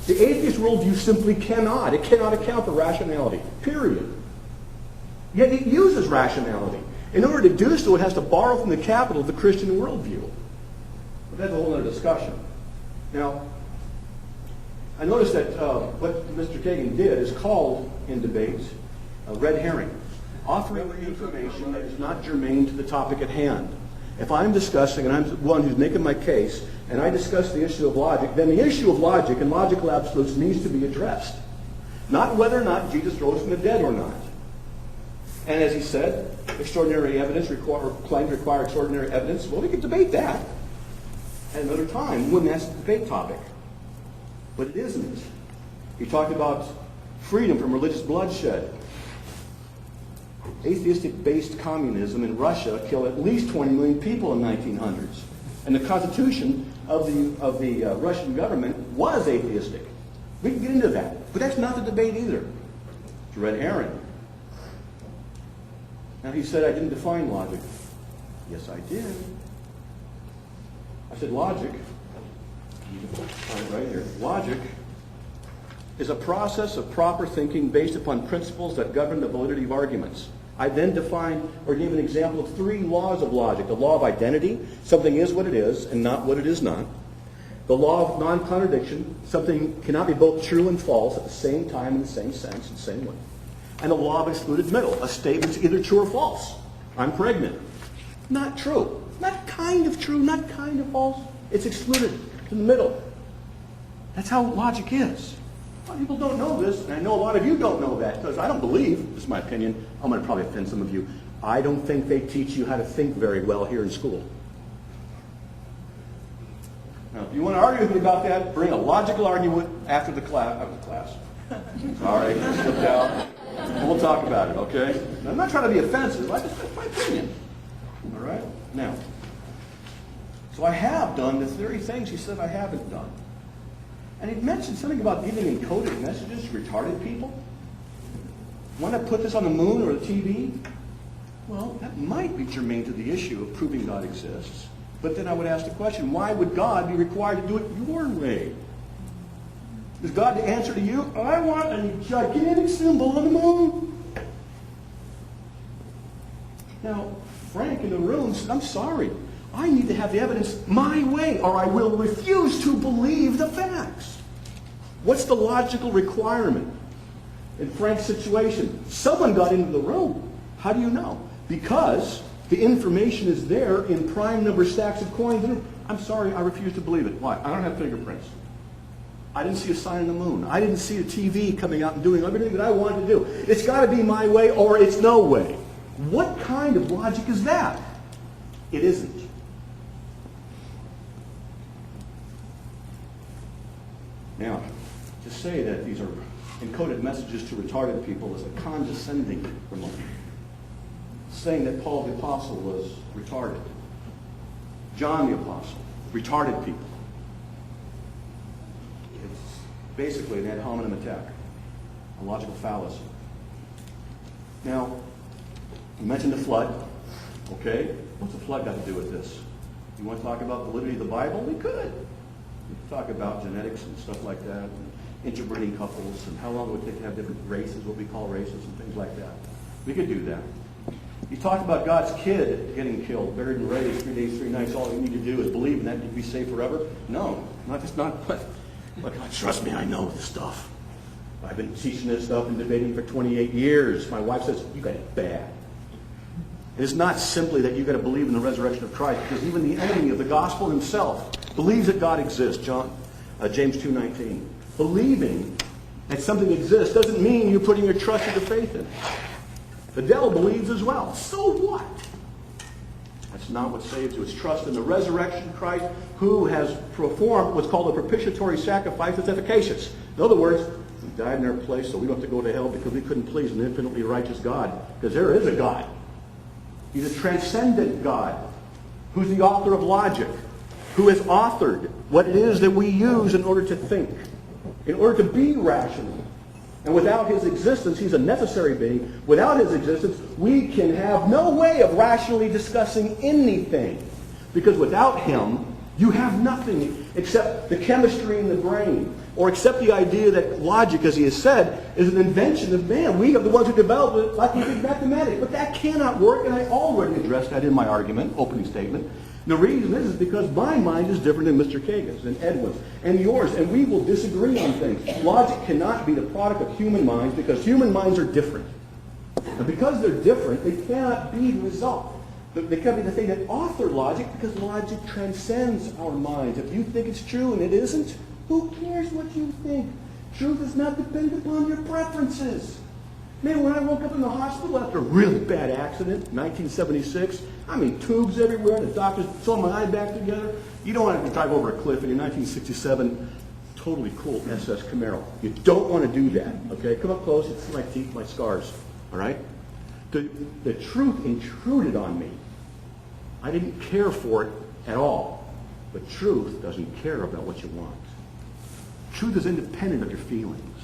The atheist worldview simply cannot. It cannot account for rationality, period. Yet it uses rationality. In order to do so, it has to borrow from the capital of the Christian worldview. But that's a whole other discussion. Now, I noticed that what Mr. Kagin did is called in debates a red herring, offering information that is not germane to the topic at hand. If I'm discussing, and I'm the one who's making my case, and I discuss the issue of logic, then the issue of logic and logical absolutes needs to be addressed. Not whether or not Jesus rose from the dead or not. And as he said, extraordinary evidence claims require extraordinary evidence. Well, we could debate that at another time when that's the debate topic. But it isn't. He talked about freedom from religious bloodshed. Atheistic-based communism in Russia killed at least 20 million people in the 1900s. And the constitution of the Russian government was atheistic. We can get into that. But that's not the debate either. It's a red herring. Now he said I didn't define logic. Yes, I did. I said logic, right here, logic is a process of proper thinking based upon principles that govern the validity of arguments. I then defined or gave an example of 3 laws of logic. The law of identity, something is what it is and not what it is not. The law of non-contradiction, something cannot be both true and false at the same time in the same sense, in the same way. And the law of excluded middle, a statement's either true or false. I'm pregnant. Not true. Not kind of true, not kind of false. It's excluded. It's in the middle. That's how logic is. A lot of people don't know this, and I know a lot of you don't know that, because I don't believe, this is my opinion, I'm going to probably offend some of you, I don't think they teach you how to think very well here in school. Now, if you want to argue with me about that, bring a logical argument after the class. All right, sit down, and we'll talk about it, okay? Now, I'm not trying to be offensive, that's my opinion. All right? Now, so I have done the 30 things he said I haven't done. And he mentioned something about giving encoded messages to retarded people. Want to put this on the moon or the TV? Well, that might be germane to the issue of proving God exists. But then I would ask the question, why would God be required to do it your way? Is God the answer to you? I want a gigantic symbol on the moon. Now, Frank in the room said, I'm sorry. I need to have the evidence my way, or I will refuse to believe the facts. What's the logical requirement? In Frank's situation, someone got into the room. How do you know? Because the information is there in prime number stacks of coins. I'm sorry, I refuse to believe it. Why? I don't have fingerprints. I didn't see a sign on the moon. I didn't see a TV coming out and doing everything that I wanted to do. It's got to be my way or it's no way. What kind of logic is that? It isn't. Now, to say that these are encoded messages to retarded people is a condescending remark. Saying that Paul the Apostle was retarded. John the Apostle, retarded people. It's basically an ad hominem attack, a logical fallacy. Now, you mentioned the flood. Okay, what's the flood got to do with this? You want to talk about the validity of the Bible? We could. We could talk about genetics and stuff like that, and interbreeding couples, and how long it would take to have different races, what we call races, and things like that. We could do that. You talk about God's kid getting killed, buried and raised 3 days, 3 nights. All you need to do is believe in that to be saved forever. No, just not. Look, trust me, I know this stuff. I've been teaching this stuff and debating for 28 years. My wife says, you got it bad. It's not simply that you've got to believe in the resurrection of Christ, because even the enemy of the gospel himself believes that God exists. James 2:19. Believing that something exists doesn't mean you're putting your trust and your faith in it. The devil believes as well. So what? That's not what saves you. It's trust in the resurrection of Christ, who has performed what's called a propitiatory sacrifice that's efficacious. In other words, he died in our place so we don't have to go to hell because we couldn't please an infinitely righteous God. Because there is a God. He's a transcendent God who's the author of logic, who has authored what it is that we use in order to think, in order to be rational. And without his existence, he's a necessary being. Without his existence, we can have no way of rationally discussing anything. Because without him, you have nothing except the chemistry in the brain, or accept the idea that logic, as he has said, is an invention of man. We are the ones who developed it, like we did mathematics. But that cannot work, and I already addressed that in my argument, opening statement. The reason is because my mind is different than Mr. Kagin's and Edwin's and yours, and we will disagree on things. Logic cannot be the product of human minds because human minds are different. And because they're different, they cannot be the result. They can't be the thing that author logic because logic transcends our minds. If you think it's true and it isn't, who cares what you think? Truth is not dependent upon your preferences. Man, when I woke up in the hospital after a really bad accident, 1976, I mean, tubes everywhere, the doctors sewing my eye back together. You don't want to drive over a cliff in your 1967 totally cool SS Camaro. You don't want to do that, okay? Come up close, it's my teeth, my scars, all right? The truth intruded on me. I didn't care for it at all. But truth doesn't care about what you want. Truth is independent of your feelings.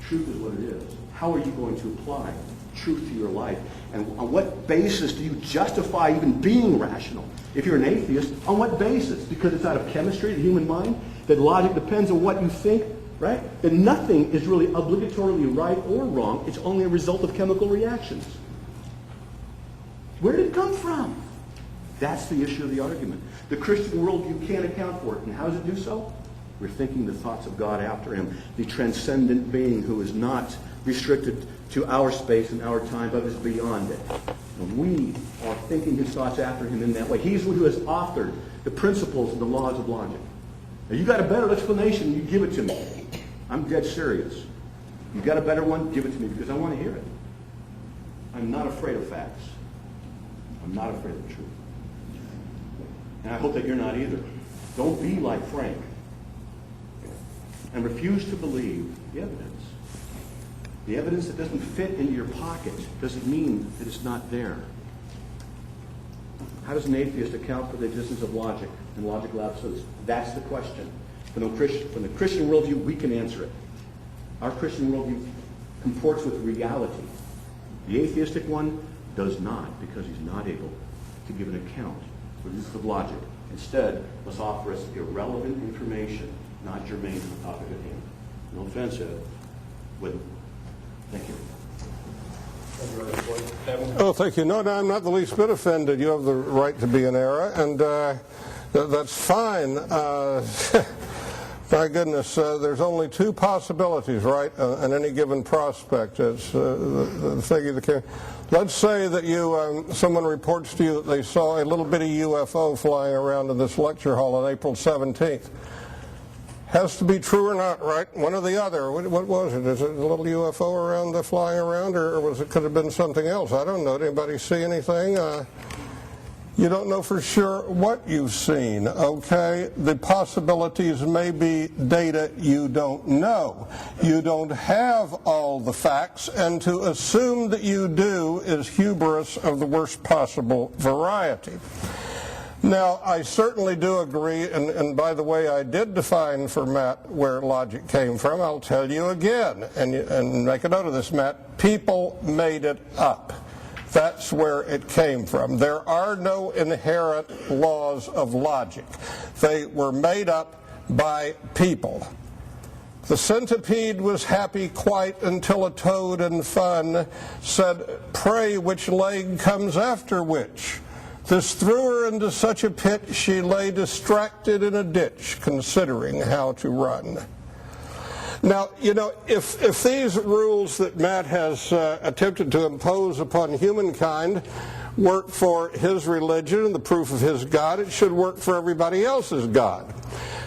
Truth is what it is. How are you going to apply truth to your life? And on what basis do you justify even being rational? If you're an atheist, on what basis? Because it's out of chemistry, the human mind? That logic depends on what you think, right? That nothing is really obligatorily right or wrong. It's only a result of chemical reactions. Where did it come from? That's the issue of the argument. The Christian worldview can't account for it. And how does it do so? We're thinking the thoughts of God after him, the transcendent being who is not restricted to our space and our time, but is beyond it. And we are thinking his thoughts after him in that way. He's who has authored the principles and the laws of logic. Now, you got a better explanation, you give it to me. I'm dead serious. You got a better one, give it to me because I want to hear it. I'm not afraid of facts. I'm not afraid of the truth. And I hope that you're not either. Don't be like Frank and refuse to believe the evidence. The evidence that doesn't fit into your pocket doesn't mean that it's not there. How does an atheist account for the existence of logic and logical absolutes? That's the question. From the Christian worldview, we can answer it. Our Christian worldview comports with reality. The atheistic one does not, because he's not able to give an account for the use of logic. Instead, must offer us irrelevant information, not germane to the topic at hand. No offense, Ed. Thank you. Oh, thank you. No, I'm not the least bit offended. You have the right to be in error, and that's fine. My goodness, there's only two possibilities, right, in any given prospect. It's the thing of the case. Let's say that someone reports to you that they saw a little bitty UFO flying around in this lecture hall on April 17th. Has to be true or not, right? One or the other. What was it? Is it a little UFO around flying around, or could have been something else? I don't know. Did anybody see anything? You don't know for sure what you've seen, okay? The possibilities may be data you don't know. You don't have all the facts, and to assume that you do is hubris of the worst possible variety. Now, I certainly do agree, and by the way, I did define for Matt where logic came from. I'll tell you again, and make a note of this, Matt. People made it up. That's where it came from. There are no inherent laws of logic. They were made up by people. The centipede was happy quite until a toad in fun said, "Pray, which leg comes after which?" This threw her into such a pit she lay distracted in a ditch, considering how to run. Now, you know, if these rules that Matt has attempted to impose upon humankind work for his religion and the proof of his God, it should work for everybody else's God.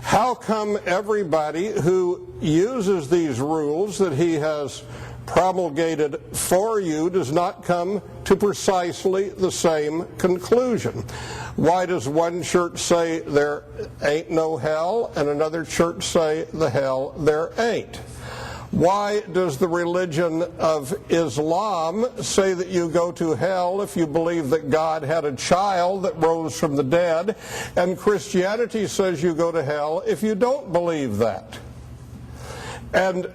How come everybody who uses these rules that he has promulgated for you does not come to precisely the same conclusion? Why does one church say there ain't no hell and another church say the hell there ain't? Why does the religion of Islam say that you go to hell if you believe that God had a child that rose from the dead, and Christianity says you go to hell if you don't believe that? And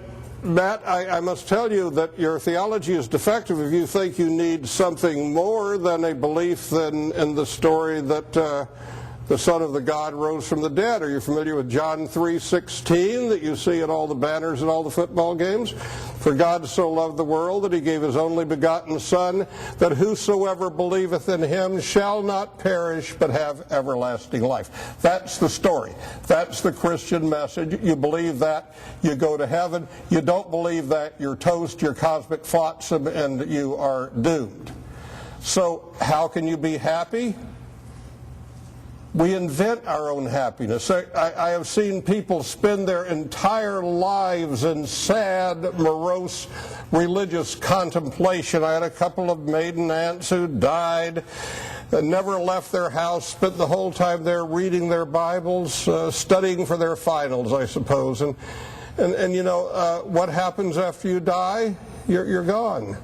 Matt, I must tell you that your theology is defective if you think you need something more than a belief in the story that the Son of the God rose from the dead. Are you familiar with John 3:16 that you see at all the banners at all the football games? For God so loved the world that he gave his only begotten Son, that whosoever believeth in him shall not perish but have everlasting life. That's the story. That's the Christian message. You believe that, you go to heaven. You don't believe that, you're toast, you're cosmic flotsam, and you are doomed. So how can you be happy? We invent our own happiness. I have seen people spend their entire lives in sad, morose, religious contemplation. I had a couple of maiden aunts who died, never left their house, spent the whole time there reading their Bibles, studying for their finals, I suppose. And you know, what happens after you die? You're gone.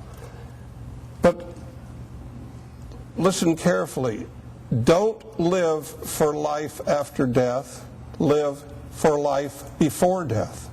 But listen carefully. Don't live for life after death. Live for life before death.